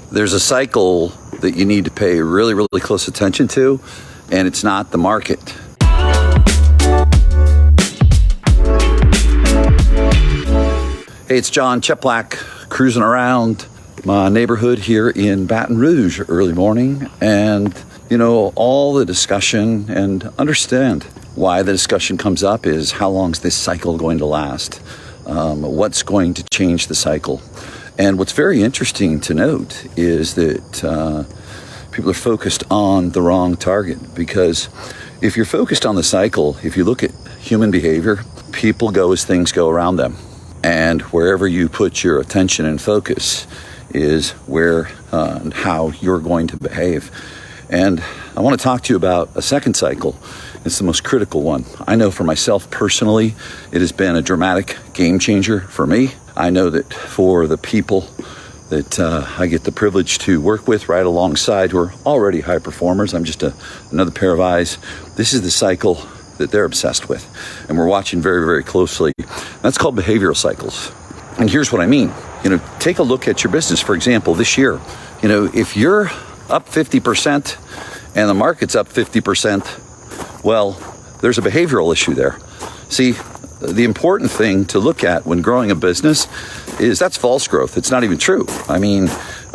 There's a cycle that you need to pay really, really close attention to, and it's not the market. Hey, it's John Cheplack cruising around my neighborhood here in Baton Rouge early morning, and all the discussion, and understand why the discussion comes up is how long is this cycle going to last? What's going to change the cycle? And what's very interesting to note is that people are focused on the wrong target, because if you're focused on the cycle, if you look at human behavior, people go as things go around them. And wherever you put your attention and focus is where and how you're going to behave. And I want to talk to you about a second cycle. It's the most critical one. I know for myself personally, it has been a dramatic game changer for me. I know that for the people that I get the privilege to work with right alongside, who are already high performers, I'm just another pair of eyes. This is the cycle that they're obsessed with, and we're watching very, very closely. That's called behavioral cycles. And here's what I mean. Take a look at your business. For example, this year, if you're up 50% and the market's up 50%, well, there's a behavioral issue there. See, the important thing to look at when growing a business is that's false growth. It's not even true. I mean,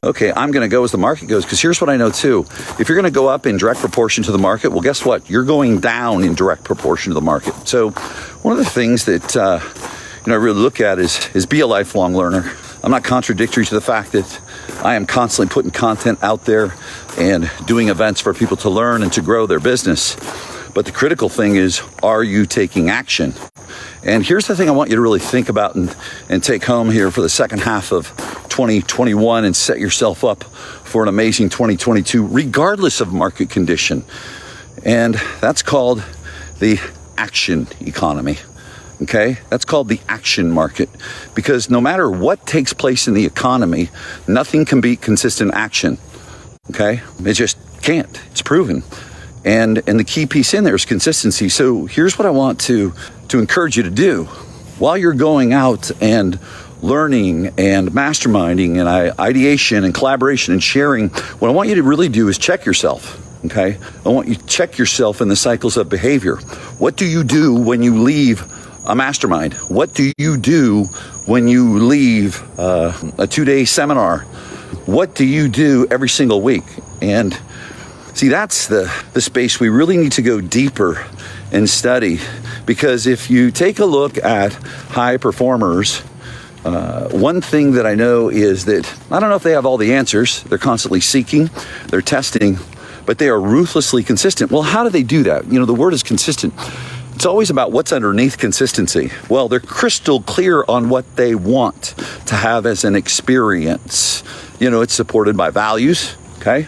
okay, I'm going to go as the market goes, because here's what I know too. If you're going to go up in direct proportion to the market, well, guess what? You're going down in direct proportion to the market. So one of the things that I really look at is be a lifelong learner. I'm not contradictory to the fact that I am constantly putting content out there and doing events for people to learn and to grow their business. But the critical thing is, are you taking action? And here's the thing I want you to really think about and take home here for the second half of 2021 and set yourself up for an amazing 2022, regardless of market condition. And that's called the action economy. Okay, that's called the action market, because no matter what takes place in the economy, nothing can beat consistent action. Okay, it just can't. It's proven. And the key piece in there is consistency. So here's what I want to encourage you to do while you're going out and learning and masterminding and ideation and collaboration and sharing. What I want you to really do is check yourself. Okay, I want you to check yourself in the cycles of behavior. What do you do when you leave a mastermind? What do you do when you leave a 2-day seminar? What do you do every single week? And see, that's the space we really need to go deeper and study, because if you take a look at high performers, one thing that I know is that I don't know if they have all the answers. They're constantly seeking, they're testing, but they are ruthlessly consistent. Well, how do they do that? The word is consistent. It's always about what's underneath consistency. Well, they're crystal clear on what they want to have as an experience. It's supported by values, okay?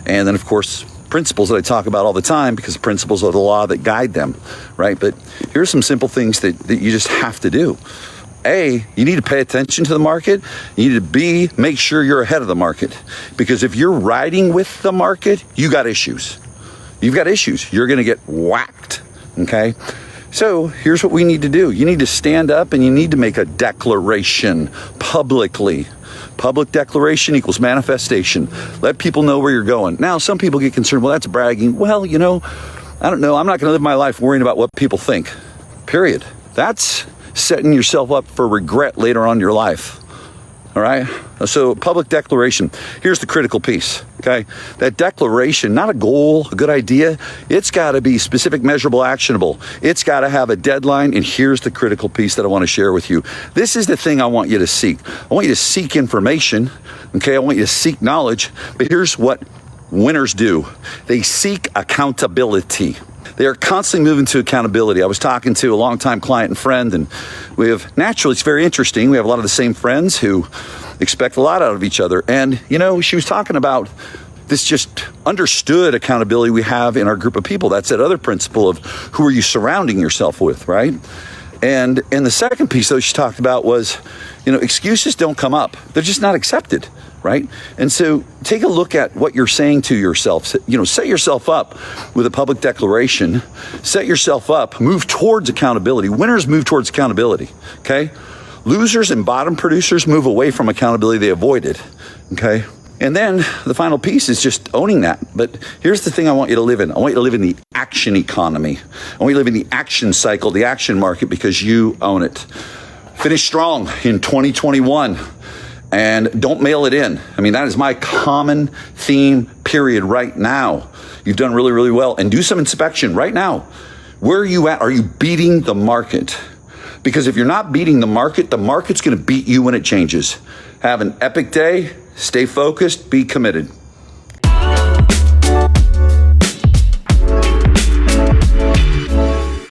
And then, of course, principles that I talk about all the time, because principles are the law that guide them, right? But here's some simple things that you just have to do. A, you need to pay attention to the market. You need to B, make sure you're ahead of the market. Because if you're riding with the market, you got issues. You've got issues. You're going to get whacked. Okay, so here's what we need to do. You need to stand up and you need to make a declaration publicly. Public declaration equals manifestation. Let people know where you're going. Now, some people get concerned, well, that's bragging. Well, I don't know. I'm not going to live my life worrying about what people think. Period. That's setting yourself up for regret later on in your life. All right. So public declaration. Here's the critical piece. Okay. That declaration, not a goal, a good idea. It's got to be specific, measurable, actionable. It's got to have a deadline. And here's the critical piece that I want to share with you. This is the thing I want you to seek. I want you to seek information. Okay. I want you to seek knowledge. But here's what winners do. They seek accountability. They are constantly moving to accountability. I was talking to a longtime client and friend, and it's very interesting. We have a lot of the same friends who expect a lot out of each other. And, she was talking about this just understood accountability we have in our group of people. That's that other principle of who are you surrounding yourself with, right? And the second piece, though, she talked about was, excuses don't come up. They're just not accepted. Right? And so take a look at what you're saying to yourself. Set yourself up with a public declaration. Set yourself up. Move towards accountability. Winners move towards accountability. Okay? Losers and bottom producers move away from accountability. They avoid it. Okay? And then the final piece is just owning that. But here's the thing I want you to live in. I want you to live in the action economy. I want you to live in the action cycle, the action market, because you own it. Finish strong in 2021 and don't mail it in. I mean, that is my common theme period right now. You've done really, really well. And do some inspection right now. Where are you at? Are you beating the market? Because if you're not beating the market's going to beat you when it changes. Have an epic day. Stay focused. Be committed.